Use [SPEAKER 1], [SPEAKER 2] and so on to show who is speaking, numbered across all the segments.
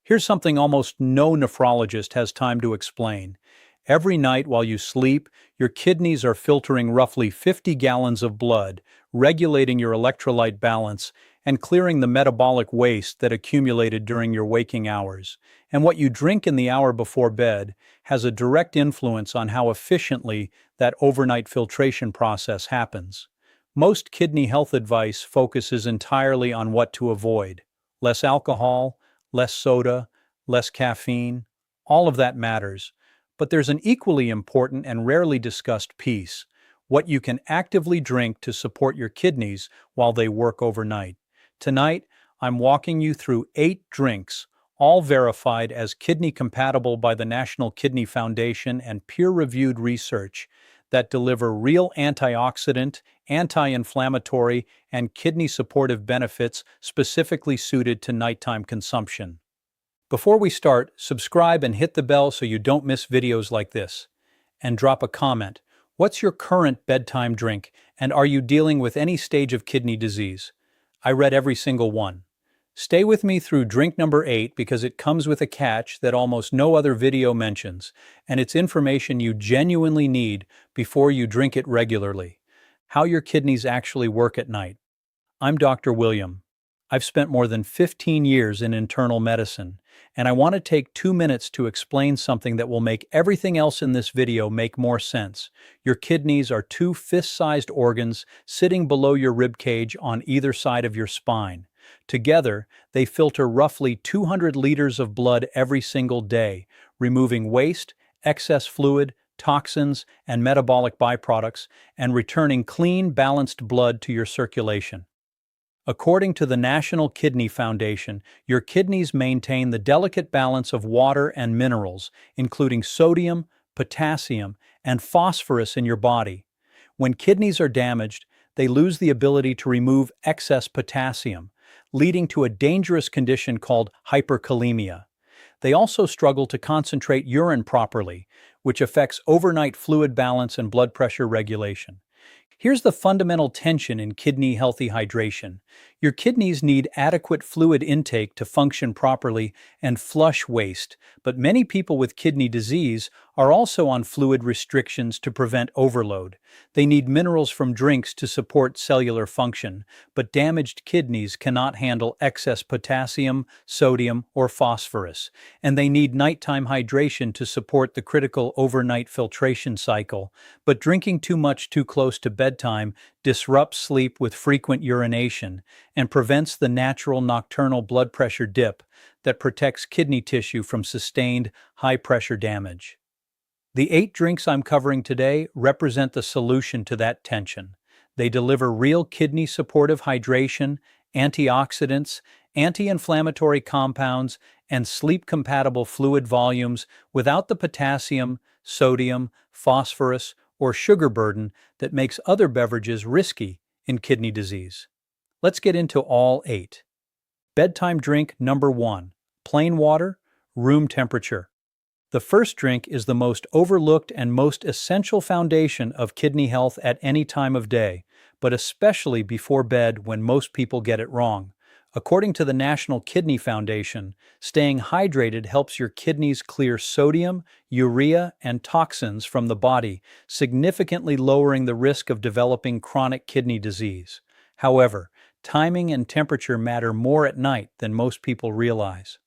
[SPEAKER 1] Here's something almost no nephrologist has time to explain. Every night while you sleep, your kidneys are filtering roughly 50 gallons of blood, regulating your electrolyte balance, and clearing the metabolic waste that accumulated during your waking hours. And what you drink in the hour before bed has a direct influence on how efficiently that overnight filtration process happens. Most kidney health advice focuses entirely on what to avoid: less alcohol, less soda, less caffeine. All of that matters. But there's an equally important and rarely discussed piece: what you can actively drink to support your kidneys while they work overnight. Tonight, I'm walking you through 8 drinks, all verified as kidney compatible by the National Kidney Foundation and peer-reviewed research, that deliver real antioxidant, anti-inflammatory, and kidney supportive benefits specifically suited to nighttime consumption. Before we start, subscribe and hit the bell so you don't miss videos like this. And drop a comment. What's your current bedtime drink, and are you dealing with any stage of kidney disease? I read every single one. Stay with me through drink number 8 because it comes with a catch that almost no other video mentions, and it's information you genuinely need before you drink it regularly. How your kidneys actually work at night. I'm Dr. William. I've spent more than 15 years in internal medicine, and I want to take 2 minutes to explain something that will make everything else in this video make more sense. Your kidneys are 2 fist-sized organs sitting below your rib cage on either side of your spine. Together, they filter roughly 200 liters of blood every single day, removing waste, excess fluid, toxins, and metabolic byproducts, and returning clean, balanced blood to your circulation. According to the National Kidney Foundation, your kidneys maintain the delicate balance of water and minerals, including sodium, potassium, and phosphorus in your body. When kidneys are damaged, they lose the ability to remove excess potassium, leading to a dangerous condition called hyperkalemia. They also struggle to concentrate urine properly, which affects overnight fluid balance and blood pressure regulation. Here's the fundamental tension in kidney healthy hydration. Your kidneys need adequate fluid intake to function properly and flush waste, but many people with kidney disease are also on fluid restrictions to prevent overload. They need minerals from drinks to support cellular function, but damaged kidneys cannot handle excess potassium, sodium, or phosphorus, and they need nighttime hydration to support the critical overnight filtration cycle, but drinking too much too close to bedtime disrupts sleep with frequent urination and prevents the natural nocturnal blood pressure dip that protects kidney tissue from sustained high-pressure damage. The 8 drinks I'm covering today represent the solution to that tension. They deliver real kidney-supportive hydration, antioxidants, anti-inflammatory compounds, and sleep-compatible fluid volumes without the potassium, sodium, phosphorus, or sugar burden that makes other beverages risky in kidney disease. Let's get into all 8. Bedtime drink number 1. Plain water, room temperature. The first drink is the most overlooked and most essential foundation of kidney health at any time of day, but especially before bed when most people get it wrong. According to the National Kidney Foundation, staying hydrated helps your kidneys clear sodium, urea, and toxins from the body, significantly lowering the risk of developing chronic kidney disease. However, timing and temperature matter more at night than most people realize.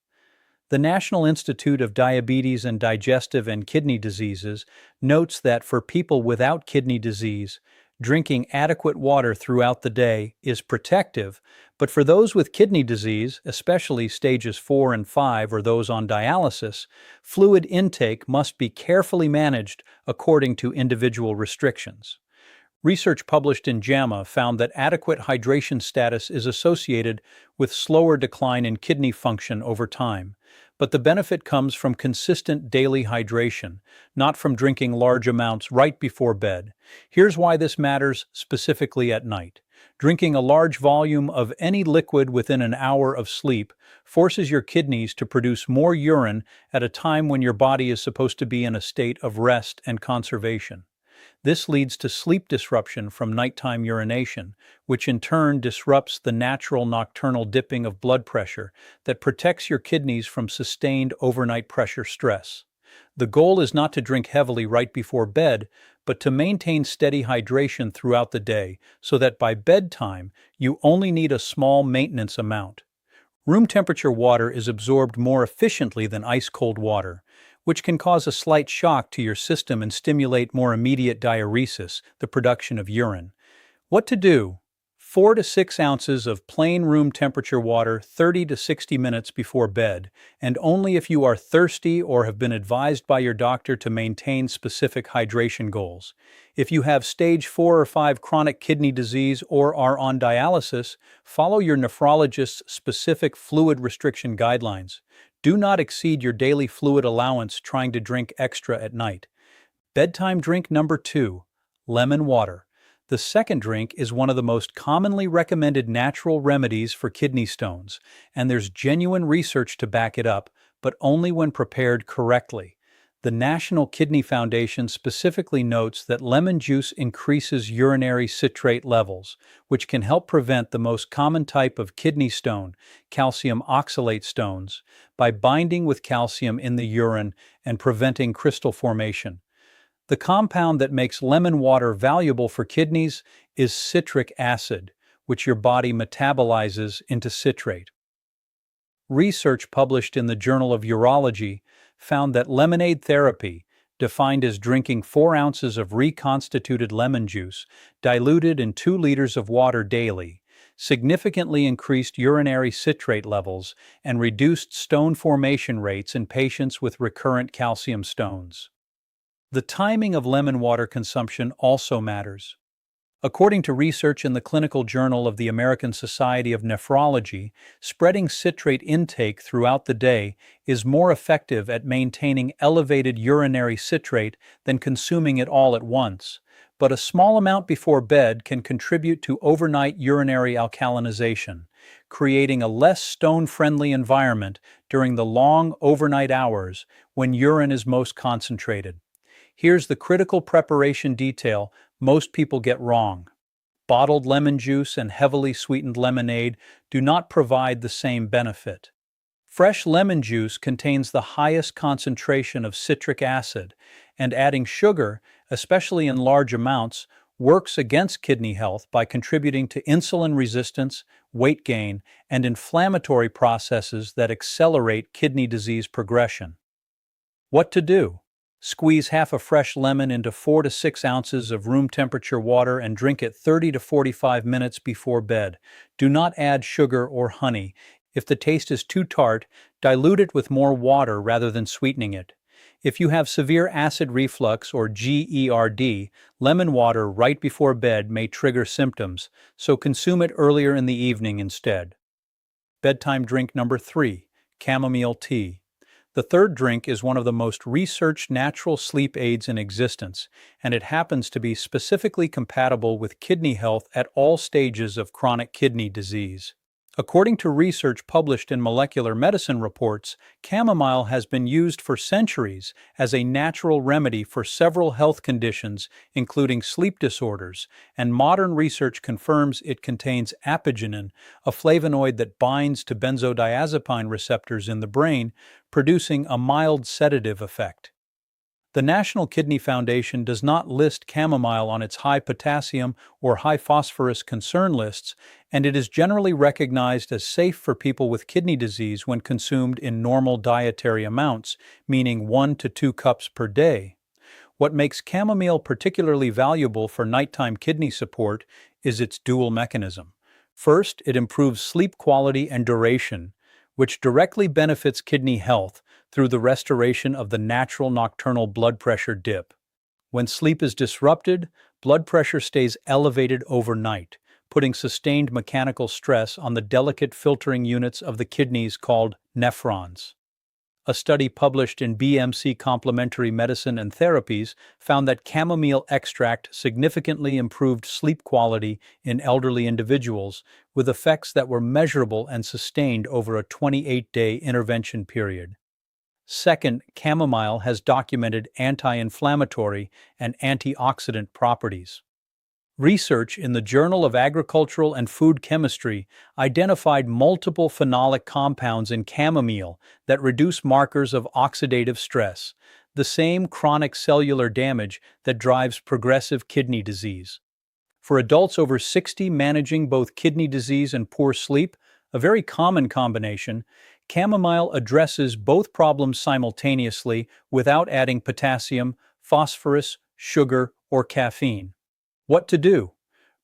[SPEAKER 1] The National Institute of Diabetes and Digestive and Kidney Diseases notes that for people without kidney disease, drinking adequate water throughout the day is protective, but for those with kidney disease, especially stages 4 and 5 or those on dialysis, fluid intake must be carefully managed according to individual restrictions. Research published in JAMA found that adequate hydration status is associated with slower decline in kidney function over time, but the benefit comes from consistent daily hydration, not from drinking large amounts right before bed. Here's why this matters specifically at night. Drinking a large volume of any liquid within an hour of sleep forces your kidneys to produce more urine at a time when your body is supposed to be in a state of rest and conservation. This leads to sleep disruption from nighttime urination, which in turn disrupts the natural nocturnal dipping of blood pressure that protects your kidneys from sustained overnight pressure stress. The goal is not to drink heavily right before bed, but to maintain steady hydration throughout the day so that by bedtime you only need a small maintenance amount. Room temperature water is absorbed more efficiently than ice-cold water, which can cause a slight shock to your system and stimulate more immediate diuresis, the production of urine. What to do? 4 to 6 ounces of plain room temperature water 30 to 60 minutes before bed, and only if you are thirsty or have been advised by your doctor to maintain specific hydration goals. If you have stage 4 or 5 chronic kidney disease or are on dialysis, follow your nephrologist's specific fluid restriction guidelines. Do not exceed your daily fluid allowance trying to drink extra at night. Bedtime drink number 2, lemon water. The second drink is one of the most commonly recommended natural remedies for kidney stones, and there's genuine research to back it up, but only when prepared correctly. The National Kidney Foundation specifically notes that lemon juice increases urinary citrate levels, which can help prevent the most common type of kidney stone, calcium oxalate stones, by binding with calcium in the urine and preventing crystal formation. The compound that makes lemon water valuable for kidneys is citric acid, which your body metabolizes into citrate. Research published in the Journal of Urology found that lemonade therapy, defined as drinking 4 ounces of reconstituted lemon juice diluted in 2 liters of water daily, significantly increased urinary citrate levels and reduced stone formation rates in patients with recurrent calcium stones. The timing of lemon water consumption also matters. According to research in the Clinical Journal of the American Society of Nephrology, spreading citrate intake throughout the day is more effective at maintaining elevated urinary citrate than consuming it all at once, but a small amount before bed can contribute to overnight urinary alkalinization, creating a less stone-friendly environment during the long overnight hours when urine is most concentrated. Here's the critical preparation detail most people get wrong. Bottled lemon juice and heavily sweetened lemonade do not provide the same benefit. Fresh lemon juice contains the highest concentration of citric acid, and adding sugar, especially in large amounts, works against kidney health by contributing to insulin resistance, weight gain, and inflammatory processes that accelerate kidney disease progression. What to do? Squeeze half a fresh lemon into 4 to 6 ounces of room temperature water and drink it 30 to 45 minutes before bed. Do not add sugar or honey. If the taste is too tart, dilute it with more water rather than sweetening it. If you have severe acid reflux or GERD, lemon water right before bed may trigger symptoms, so consume it earlier in the evening instead. Bedtime drink number 3, chamomile tea. The third drink is one of the most researched natural sleep aids in existence, and it happens to be specifically compatible with kidney health at all stages of chronic kidney disease. According to research published in Molecular Medicine reports, chamomile has been used for centuries as a natural remedy for several health conditions, including sleep disorders, and modern research confirms it contains apigenin, a flavonoid that binds to benzodiazepine receptors in the brain, producing a mild sedative effect. The National Kidney Foundation does not list chamomile on its high potassium or high phosphorus concern lists, and it is generally recognized as safe for people with kidney disease when consumed in normal dietary amounts, meaning 1 to 2 cups per day. What makes chamomile particularly valuable for nighttime kidney support is its dual mechanism. First, it improves sleep quality and duration, which directly benefits kidney health through the restoration of the natural nocturnal blood pressure dip. When sleep is disrupted, blood pressure stays elevated overnight, putting sustained mechanical stress on the delicate filtering units of the kidneys called nephrons. A study published in BMC Complementary Medicine and Therapies found that chamomile extract significantly improved sleep quality in elderly individuals, with effects that were measurable and sustained over a 28-day intervention period. Second, chamomile has documented anti-inflammatory and antioxidant properties. Research in the Journal of Agricultural and Food Chemistry identified multiple phenolic compounds in chamomile that reduce markers of oxidative stress, the same chronic cellular damage that drives progressive kidney disease. For adults over 60 managing both kidney disease and poor sleep, a very common combination, chamomile addresses both problems simultaneously without adding potassium, phosphorus, sugar, or caffeine. What to do?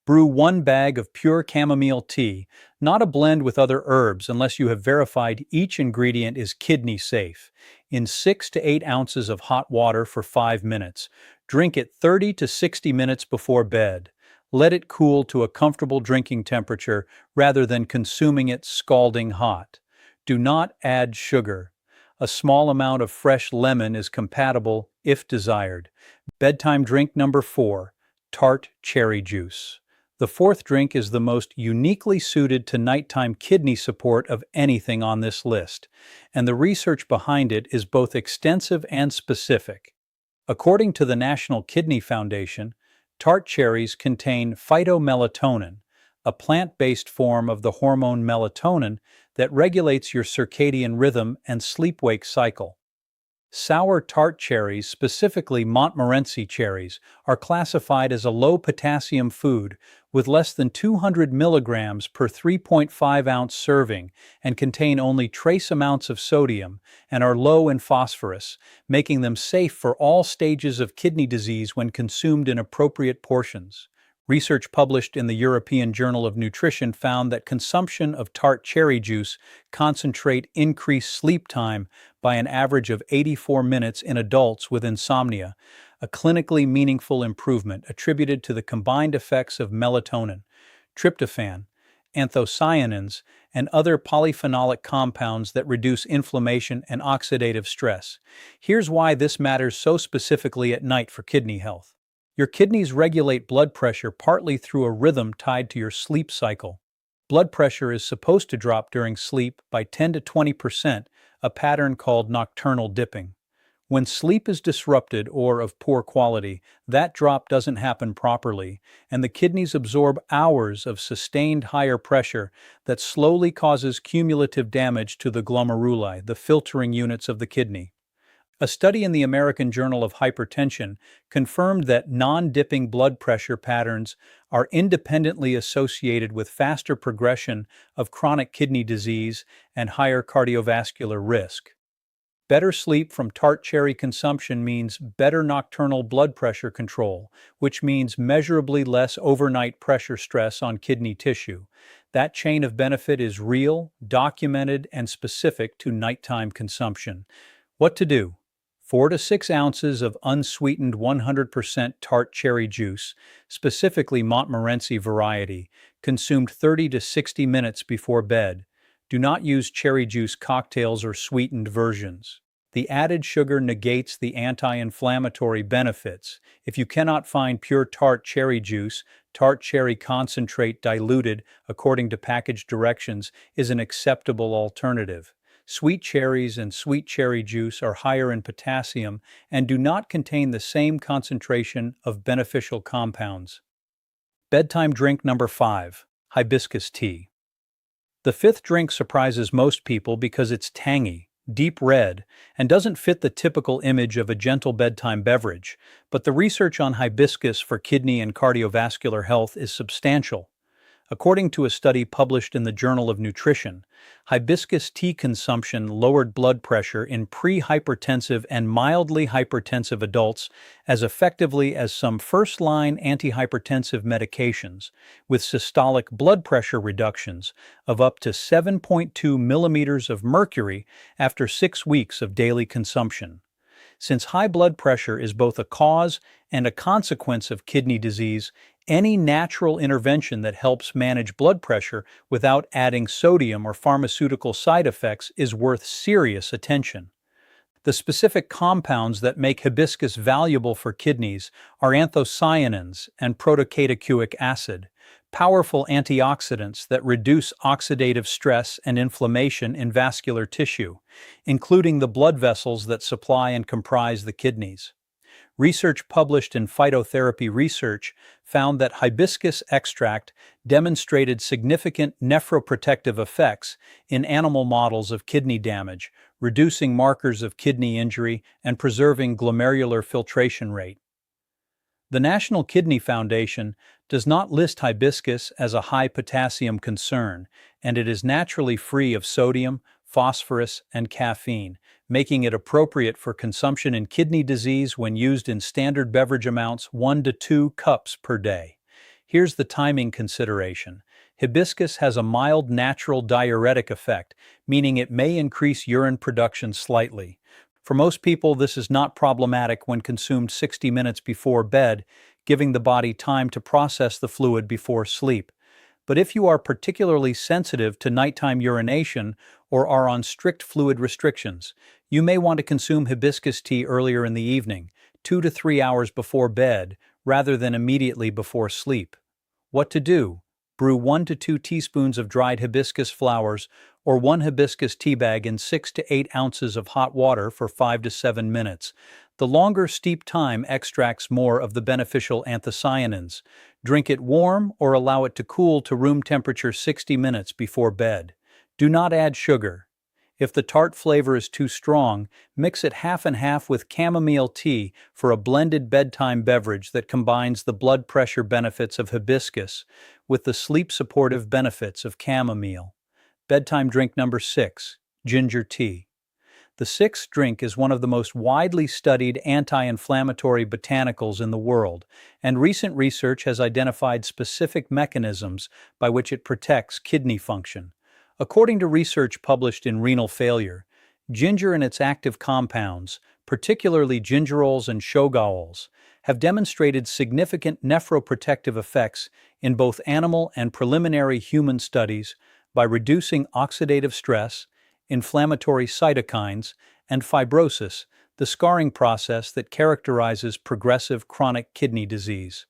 [SPEAKER 1] Brew 1 bag of pure chamomile tea, not a blend with other herbs unless you have verified each ingredient is kidney safe, in 6 to 8 ounces of hot water for 5 minutes. Drink it 30 to 60 minutes before bed. Let it cool to a comfortable drinking temperature rather than consuming it scalding hot. Do not add sugar. A small amount of fresh lemon is compatible if desired. Bedtime drink number 4, tart cherry juice. The fourth drink is the most uniquely suited to nighttime kidney support of anything on this list, and the research behind it is both extensive and specific. According to the National Kidney Foundation, tart cherries contain phytomelatonin, a plant-based form of the hormone melatonin that regulates your circadian rhythm and sleep-wake cycle. Sour tart cherries, specifically Montmorency cherries, are classified as a low-potassium food with less than 200 milligrams per 3.5-ounce serving and contain only trace amounts of sodium and are low in phosphorus, making them safe for all stages of kidney disease when consumed in appropriate portions. Research published in the European Journal of Nutrition found that consumption of tart cherry juice concentrate increased sleep time by an average of 84 minutes in adults with insomnia, a clinically meaningful improvement attributed to the combined effects of melatonin, tryptophan, anthocyanins, and other polyphenolic compounds that reduce inflammation and oxidative stress. Here's why this matters so specifically at night for kidney health. Your kidneys regulate blood pressure partly through a rhythm tied to your sleep cycle. Blood pressure is supposed to drop during sleep by 10 to 20%, a pattern called nocturnal dipping. When sleep is disrupted or of poor quality, that drop doesn't happen properly, and the kidneys absorb hours of sustained higher pressure that slowly causes cumulative damage to the glomeruli, the filtering units of the kidney. A study in the American Journal of Hypertension confirmed that non-dipping blood pressure patterns are independently associated with faster progression of chronic kidney disease and higher cardiovascular risk. Better sleep from tart cherry consumption means better nocturnal blood pressure control, which means measurably less overnight pressure stress on kidney tissue. That chain of benefit is real, documented, and specific to nighttime consumption. What to do? 4 to 6 ounces of unsweetened 100% tart cherry juice, specifically Montmorency variety, consumed 30 to 60 minutes before bed. Do not use cherry juice cocktails or sweetened versions. The added sugar negates the anti-inflammatory benefits. If you cannot find pure tart cherry juice, tart cherry concentrate diluted according to package directions is an acceptable alternative. Sweet cherries and sweet cherry juice are higher in potassium and do not contain the same concentration of beneficial compounds. Bedtime drink number 5, hibiscus tea. The fifth drink surprises most people because it's tangy, deep red, and doesn't fit the typical image of a gentle bedtime beverage, but the research on hibiscus for kidney and cardiovascular health is substantial. According to a study published in the Journal of Nutrition, hibiscus tea consumption lowered blood pressure in pre-hypertensive and mildly hypertensive adults as effectively as some first-line antihypertensive medications, with systolic blood pressure reductions of up to 7.2 millimeters of mercury after 6 weeks of daily consumption. Since high blood pressure is both a cause and a consequence of kidney disease, any natural intervention that helps manage blood pressure without adding sodium or pharmaceutical side effects is worth serious attention. The specific compounds that make hibiscus valuable for kidneys are anthocyanins and protocatechuic acid. powerful antioxidants that reduce oxidative stress and inflammation in vascular tissue, including the blood vessels that supply and comprise the kidneys. Research published in Phytotherapy Research found that hibiscus extract demonstrated significant nephroprotective effects in animal models of kidney damage, reducing markers of kidney injury and preserving glomerular filtration rate. The National Kidney Foundation does not list hibiscus as a high potassium concern, and it is naturally free of sodium, phosphorus, and caffeine, making it appropriate for consumption in kidney disease when used in standard beverage amounts 1 to 2 cups per day. Here's the timing consideration. Hibiscus has a mild natural diuretic effect, meaning it may increase urine production slightly. For most people, this is not problematic when consumed 60 minutes before bed, giving the body time to process the fluid before sleep. But if you are particularly sensitive to nighttime urination or are on strict fluid restrictions, you may want to consume hibiscus tea earlier in the evening, 2 to 3 hours before bed, rather than immediately before sleep. What to do? Brew 1 to 2 teaspoons of dried hibiscus flowers or 1 hibiscus tea bag in 6 to 8 ounces of hot water for 5 to 7 minutes. The longer steep time extracts more of the beneficial anthocyanins. Drink it warm or allow it to cool to room temperature 60 minutes before bed. Do not add sugar. If the tart flavor is too strong, mix it half and half with chamomile tea for a blended bedtime beverage that combines the blood pressure benefits of hibiscus with the sleep-supportive benefits of chamomile. Bedtime drink number 6, ginger tea. The sixth drink is one of the most widely studied anti-inflammatory botanicals in the world, and recent research has identified specific mechanisms by which it protects kidney function. According to research published in Renal Failure, ginger and its active compounds, particularly gingerols and shogaols, have demonstrated significant nephroprotective effects in both animal and preliminary human studies by reducing oxidative stress, inflammatory cytokines, and fibrosis, the scarring process that characterizes progressive chronic kidney disease.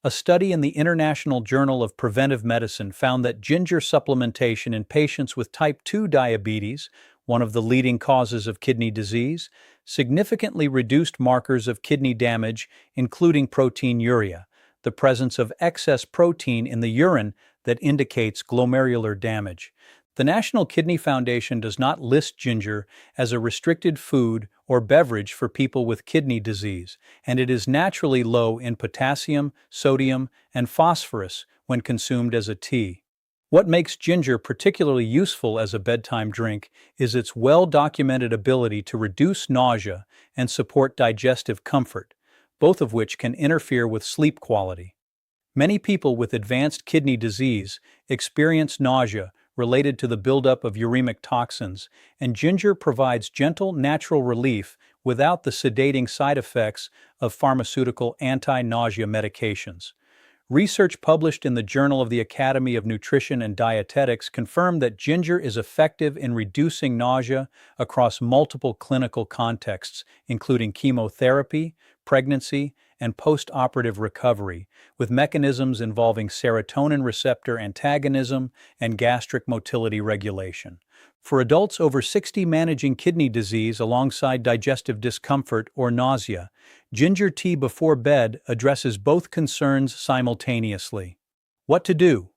[SPEAKER 1] A study in the International Journal of Preventive Medicine found that ginger supplementation in patients with type 2 diabetes, one of the leading causes of kidney disease, significantly reduced markers of kidney damage, including proteinuria, the presence of excess protein in the urine that indicates glomerular damage. The National Kidney Foundation does not list ginger as a restricted food or beverage for people with kidney disease, and it is naturally low in potassium, sodium, and phosphorus when consumed as a tea. What makes ginger particularly useful as a bedtime drink is its well-documented ability to reduce nausea and support digestive comfort, both of which can interfere with sleep quality. Many people with advanced kidney disease experience nausea related to the buildup of uremic toxins, and ginger provides gentle, natural relief without the sedating side effects of pharmaceutical anti-nausea medications. Research published in the Journal of the Academy of Nutrition and Dietetics confirmed that ginger is effective in reducing nausea across multiple clinical contexts, including chemotherapy, pregnancy, and post-operative recovery, with mechanisms involving serotonin receptor antagonism and gastric motility regulation. For adults over 60 managing kidney disease alongside digestive discomfort or nausea, ginger tea before bed addresses both concerns simultaneously. What to do?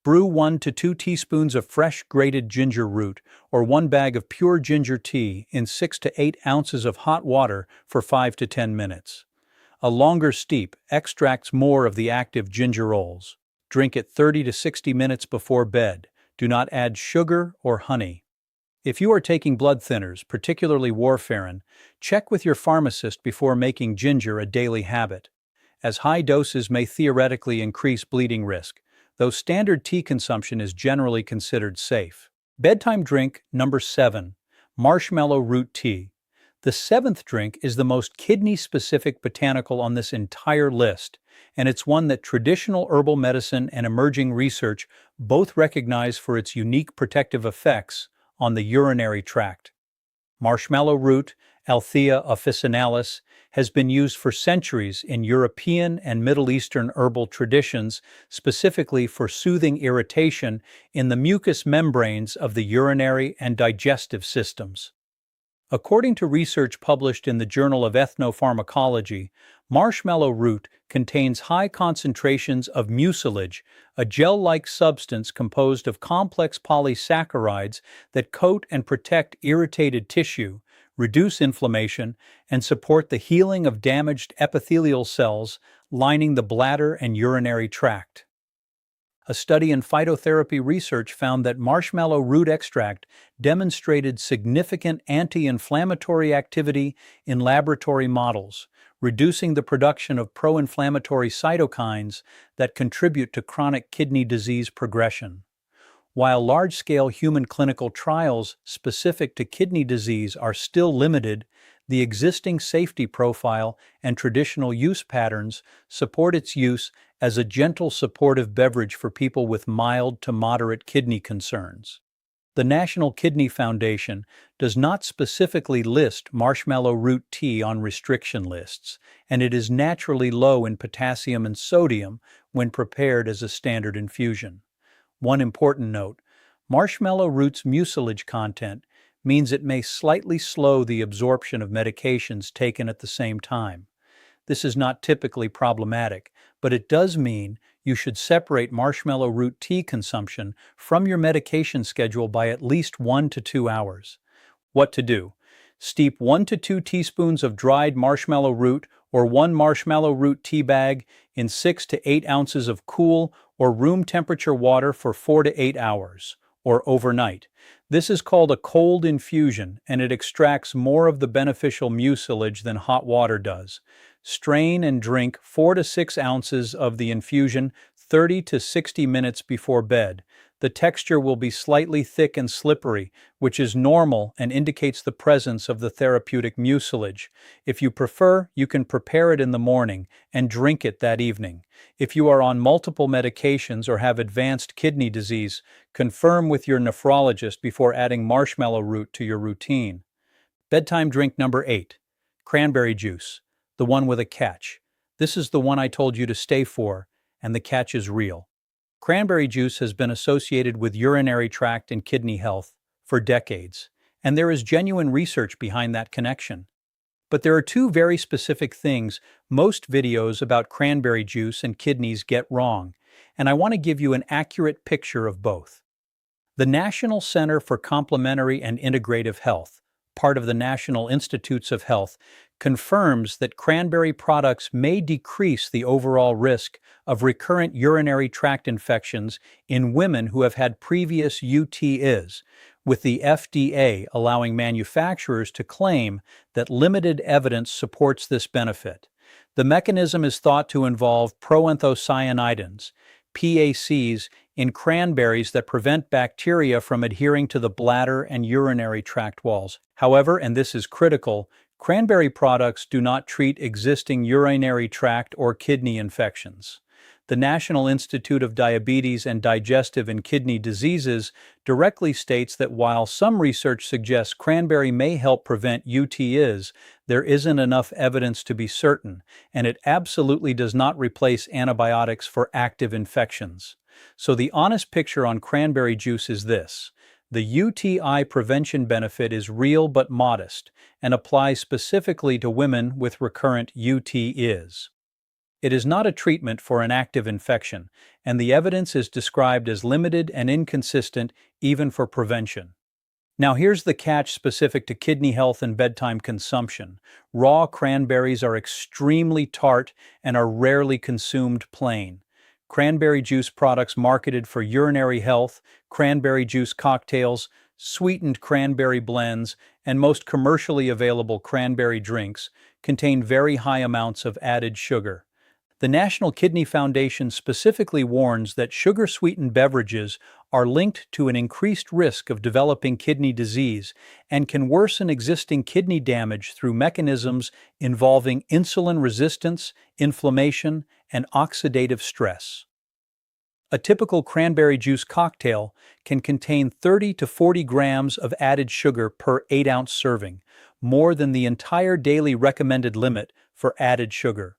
[SPEAKER 1] Brew 1 to 2 teaspoons of fresh grated ginger root or 1 bag of pure ginger tea in 6 to 8 ounces of hot water for 5 to 10 minutes. A longer steep extracts more of the active gingerols. Drink it 30 to 60 minutes before bed. Do not add sugar or honey. If you are taking blood thinners, particularly warfarin, check with your pharmacist before making ginger a daily habit, as high doses may theoretically increase bleeding risk, though standard tea consumption is generally considered safe. Bedtime drink number 7, marshmallow root tea. The 7th drink is the most kidney-specific botanical on this entire list, and it's one that traditional herbal medicine and emerging research both recognize for its unique protective effects on the urinary tract. Marshmallow root, Althea officinalis, has been used for centuries in European and Middle Eastern herbal traditions, specifically for soothing irritation in the mucous membranes of the urinary and digestive systems. According to research published in the Journal of Ethnopharmacology, marshmallow root contains high concentrations of mucilage, a gel-like substance composed of complex polysaccharides that coat and protect irritated tissue, reduce inflammation, and support the healing of damaged epithelial cells lining the bladder and urinary tract. A study in phytotherapy research found that marshmallow root extract demonstrated significant anti-inflammatory activity in laboratory models, reducing the production of pro-inflammatory cytokines that contribute to chronic kidney disease progression. While large-scale human clinical trials specific to kidney disease are still limited, the existing safety profile and traditional use patterns support its use as a gentle supportive beverage for people with mild to moderate kidney concerns. The National Kidney Foundation does not specifically list marshmallow root tea on restriction lists, and it is naturally low in potassium and sodium when prepared as a standard infusion. One important note: marshmallow root's mucilage content means it may slightly slow the absorption of medications taken at the same time. This is not typically problematic, but it does mean you should separate marshmallow root tea consumption from your medication schedule by at least 1 to 2 hours. What to do? Steep 1 to 2 teaspoons of dried marshmallow root or 1 marshmallow root tea bag in 6 to 8 ounces of cool or room temperature water for 4 to 8 hours, or overnight. This is called a cold infusion, and it extracts more of the beneficial mucilage than hot water does. Strain and drink 4 to 6 ounces of the infusion 30 to 60 minutes before bed. The texture will be slightly thick and slippery, which is normal and indicates the presence of the therapeutic mucilage. If you prefer, you can prepare it in the morning and drink it that evening. If you are on multiple medications or have advanced kidney disease, confirm with your nephrologist before adding marshmallow root to your routine. Bedtime drink number 8. Cranberry juice. The one with a catch. This is the one I told you to stay for, and the catch is real. Cranberry juice has been associated with urinary tract and kidney health for decades, and there is genuine research behind that connection. But there are two very specific things most videos about cranberry juice and kidneys get wrong, and I want to give you an accurate picture of both. The National Center for Complementary and Integrative Health, part of the National Institutes of Health, confirms that cranberry products may decrease the overall risk of recurrent urinary tract infections in women who have had previous UTIs, with the FDA allowing manufacturers to claim that limited evidence supports this benefit. The mechanism is thought to involve proanthocyanidins, PACs, in cranberries that prevent bacteria from adhering to the bladder and urinary tract walls. However, and this is critical, cranberry products do not treat existing urinary tract or kidney infections. The National Institute of Diabetes and Digestive and Kidney Diseases directly states that while some research suggests cranberry may help prevent UTIs, there isn't enough evidence to be certain, and it absolutely does not replace antibiotics for active infections. So the honest picture on cranberry juice is this: the UTI prevention benefit is real but modest and applies specifically to women with recurrent UTIs. It is not a treatment for an active infection, and the evidence is described as limited and inconsistent even for prevention. Now here's the catch specific to kidney health and bedtime consumption. Raw cranberries are extremely tart and are rarely consumed plain. Cranberry juice products marketed for urinary health, cranberry juice cocktails, sweetened cranberry blends, and most commercially available cranberry drinks contain very high amounts of added sugar. The National Kidney Foundation specifically warns that sugar-sweetened beverages are linked to an increased risk of developing kidney disease and can worsen existing kidney damage through mechanisms involving insulin resistance, inflammation, and oxidative stress. A typical cranberry juice cocktail can contain 30 to 40 grams of added sugar per 8-ounce serving, more than the entire daily recommended limit for added sugar.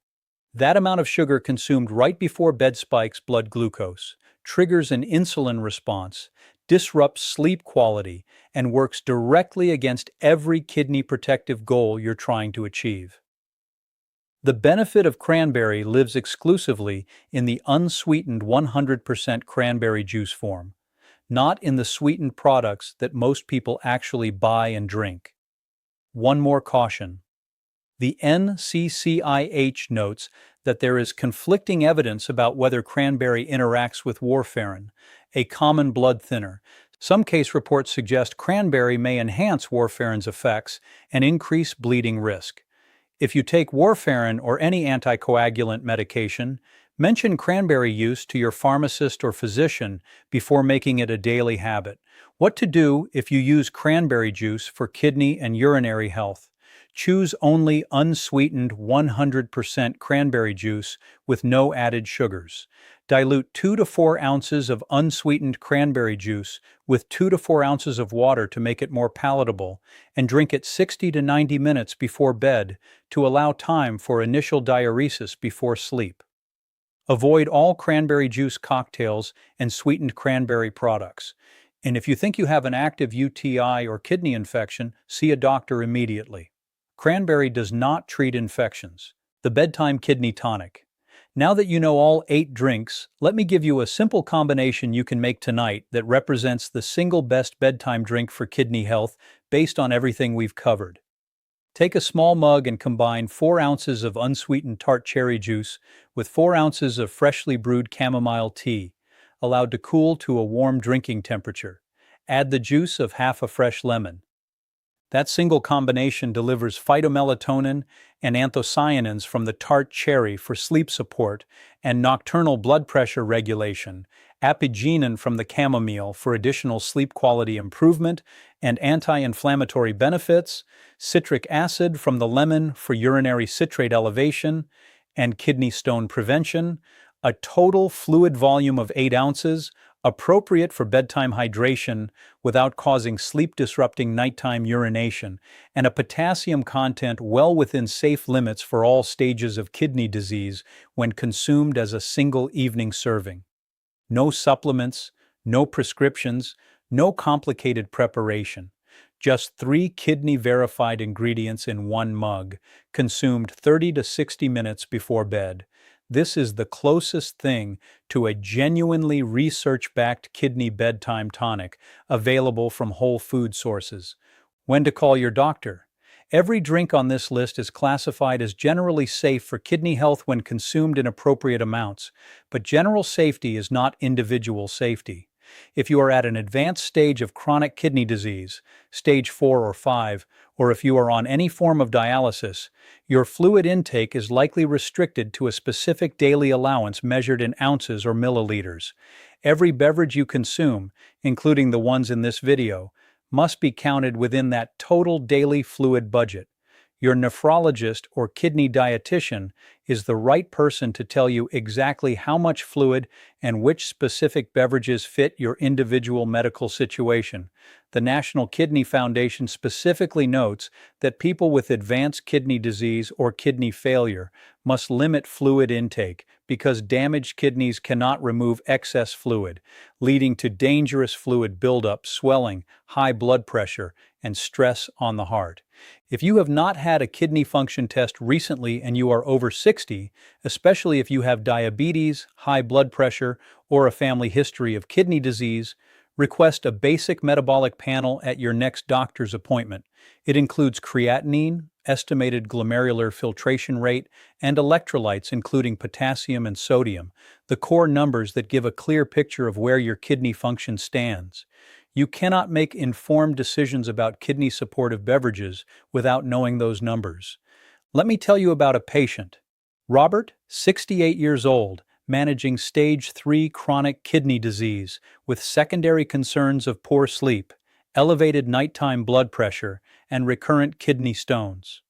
[SPEAKER 1] That amount of sugar consumed right before bed spikes blood glucose, triggers an insulin response, disrupts sleep quality, and works directly against every kidney protective goal you're trying to achieve. The benefit of cranberry lives exclusively in the unsweetened 100% cranberry juice form, not in the sweetened products that most people actually buy and drink. One more caution. The NCCIH notes that there is conflicting evidence about whether cranberry interacts with warfarin, a common blood thinner. Some case reports suggest cranberry may enhance warfarin's effects and increase bleeding risk. If you take warfarin or any anticoagulant medication, mention cranberry use to your pharmacist or physician before making it a daily habit. What to do if you use cranberry juice for kidney and urinary health? Choose only unsweetened 100% cranberry juice with no added sugars. Dilute 2 to 4 ounces of unsweetened cranberry juice with 2 to 4 ounces of water to make it more palatable, and drink it 60 to 90 minutes before bed to allow time for initial diuresis before sleep. Avoid all cranberry juice cocktails and sweetened cranberry products. And if you think you have an active UTI or kidney infection, see a doctor immediately. Cranberry does not treat infections. The Bedtime Kidney Tonic. Now that you know all 8 drinks, let me give you a simple combination you can make tonight that represents the single best bedtime drink for kidney health based on everything we've covered. Take a small mug and combine 4 ounces of unsweetened tart cherry juice with 4 ounces of freshly brewed chamomile tea, allowed to cool to a warm drinking temperature. Add the juice of half a fresh lemon. That single combination delivers phytomelatonin and anthocyanins from the tart cherry for sleep support and nocturnal blood pressure regulation, apigenin from the chamomile for additional sleep quality improvement and anti-inflammatory benefits, citric acid from the lemon for urinary citrate elevation and kidney stone prevention, a total fluid volume of 8 ounces, appropriate for bedtime hydration without causing sleep-disrupting nighttime urination, and a potassium content well within safe limits for all stages of kidney disease when consumed as a single evening serving. No supplements, no prescriptions, no complicated preparation. Just 3 kidney-verified ingredients in 1 mug, consumed 30 to 60 minutes before bed. This is the closest thing to a genuinely research-backed kidney bedtime tonic available from whole food sources. When to call your doctor? Every drink on this list is classified as generally safe for kidney health when consumed in appropriate amounts, but general safety is not individual safety. If you are at an advanced stage of chronic kidney disease, stage 4 or 5, or if you are on any form of dialysis, your fluid intake is likely restricted to a specific daily allowance measured in ounces or milliliters. Every beverage you consume, including the ones in this video, must be counted within that total daily fluid budget. Your nephrologist or kidney dietitian is the right person to tell you exactly how much fluid and which specific beverages fit your individual medical situation. The National Kidney Foundation specifically notes that people with advanced kidney disease or kidney failure must limit fluid intake because damaged kidneys cannot remove excess fluid, leading to dangerous fluid buildup, swelling, high blood pressure, and stress on the heart. If you have not had a kidney function test recently and you are over 60, especially if you have diabetes, high blood pressure, or a family history of kidney disease, request a basic metabolic panel at your next doctor's appointment. It includes creatinine, estimated glomerular filtration rate, and electrolytes including potassium and sodium, the core numbers that give a clear picture of where your kidney function stands. You cannot make informed decisions about kidney supportive beverages without knowing those numbers. Let me tell you about a patient. Robert, 68 years old, managing stage 3 chronic kidney disease with secondary concerns of poor sleep, elevated nighttime blood pressure, and recurrent kidney stones.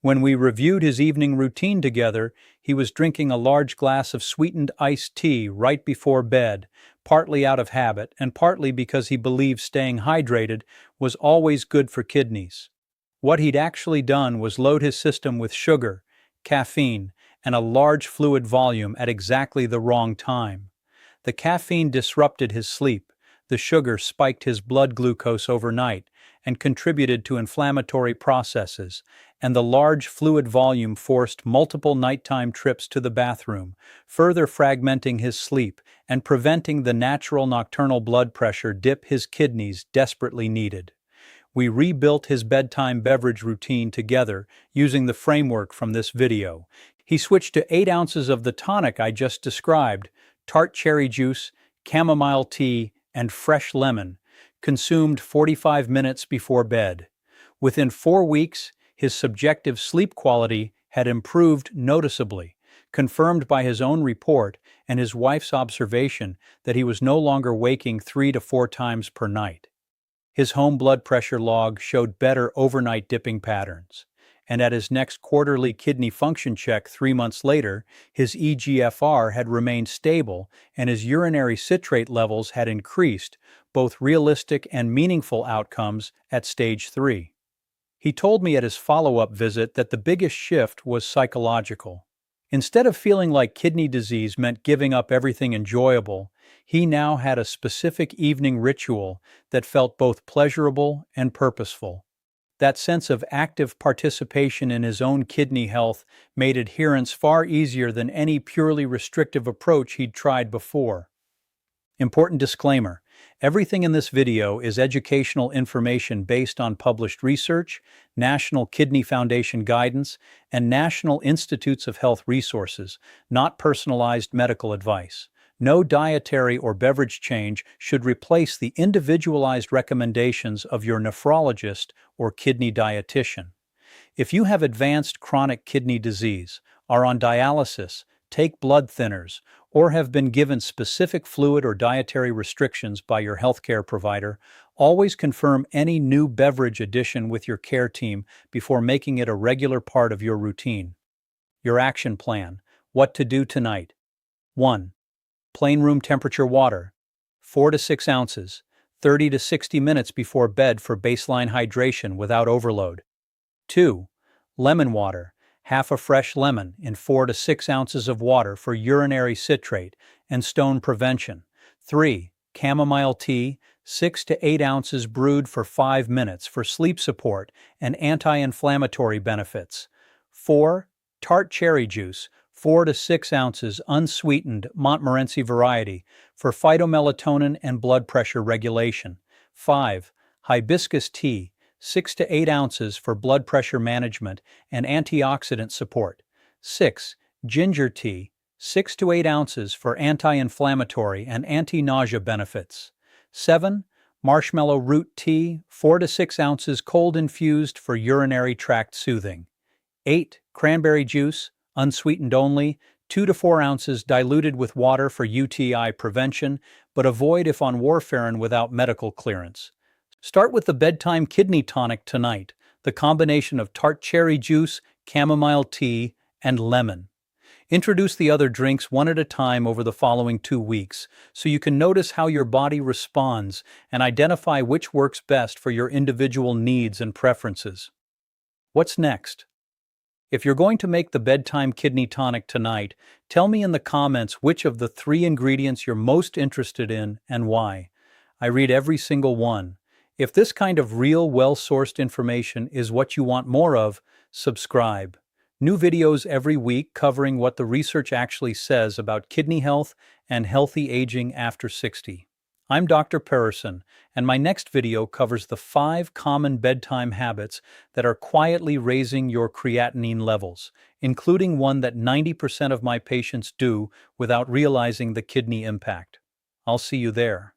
[SPEAKER 1] When we reviewed his evening routine together, he was drinking a large glass of sweetened iced tea right before bed, partly out of habit and partly because he believed staying hydrated was always good for kidneys. What he'd actually done was load his system with sugar, caffeine, and a large fluid volume at exactly the wrong time. The caffeine disrupted his sleep, the sugar spiked his blood glucose overnight and contributed to inflammatory processes, and the large fluid volume forced multiple nighttime trips to the bathroom, further fragmenting his sleep and preventing the natural nocturnal blood pressure dip his kidneys desperately needed. We rebuilt his bedtime beverage routine together using the framework from this video. He switched to 8 ounces of the tonic I just described, tart cherry juice, chamomile tea, and fresh lemon, consumed 45 minutes before bed. Within 4 weeks, his subjective sleep quality had improved noticeably, confirmed by his own report and his wife's observation that he was no longer waking 3 to 4 times per night. His home blood pressure log showed better overnight dipping patterns, and at his next quarterly kidney function check 3 months later, his eGFR had remained stable and his urinary citrate levels had increased, both realistic and meaningful outcomes at stage 3. He told me at his follow-up visit that the biggest shift was psychological. Instead of feeling like kidney disease meant giving up everything enjoyable, he now had a specific evening ritual that felt both pleasurable and purposeful. That sense of active participation in his own kidney health made adherence far easier than any purely restrictive approach he'd tried before. Important disclaimer: everything in this video is educational information based on published research, National Kidney Foundation guidance, and National Institutes of Health resources, not personalized medical advice. No dietary or beverage change should replace the individualized recommendations of your nephrologist or kidney dietitian. If you have advanced chronic kidney disease, are on dialysis, take blood thinners, or have been given specific fluid or dietary restrictions by your healthcare provider, always confirm any new beverage addition with your care team before making it a regular part of your routine. Your action plan: what to do tonight. 1. Plain room temperature water, 4 to 6 ounces, 30 to 60 minutes before bed for baseline hydration without overload. 2. Lemon water, half a fresh lemon in 4 to 6 ounces of water for urinary citrate and stone prevention. 3. Chamomile tea, 6 to 8 ounces brewed for 5 minutes for sleep support and anti-inflammatory benefits. 4. Tart cherry juice, 4 to 6 ounces unsweetened Montmorency variety for phytomelatonin and blood pressure regulation. 5. Hibiscus tea, 6 to 8 ounces for blood pressure management and antioxidant support. 6. Ginger tea, 6 to 8 ounces for anti-inflammatory and anti-nausea benefits. 7. Marshmallow root tea, 4 to 6 ounces cold infused for urinary tract soothing. 8. Cranberry juice, unsweetened only, 2 to 4 ounces diluted with water for UTI prevention, but avoid if on warfarin without medical clearance. Start with the bedtime kidney tonic tonight, the combination of tart cherry juice, chamomile tea, and lemon. Introduce the other drinks one at a time over the following 2 weeks so you can notice how your body responds and identify which works best for your individual needs and preferences. What's next? If you're going to make the bedtime kidney tonic tonight, tell me in the comments which of the 3 ingredients you're most interested in and why. I read every single one. If this kind of real, well-sourced information is what you want more of, subscribe. New videos every week covering what the research actually says about kidney health and healthy aging after 60. I'm Dr. Parison, and my next video covers the 5 common bedtime habits that are quietly raising your creatinine levels, including one that 90% of my patients do without realizing the kidney impact. I'll see you there.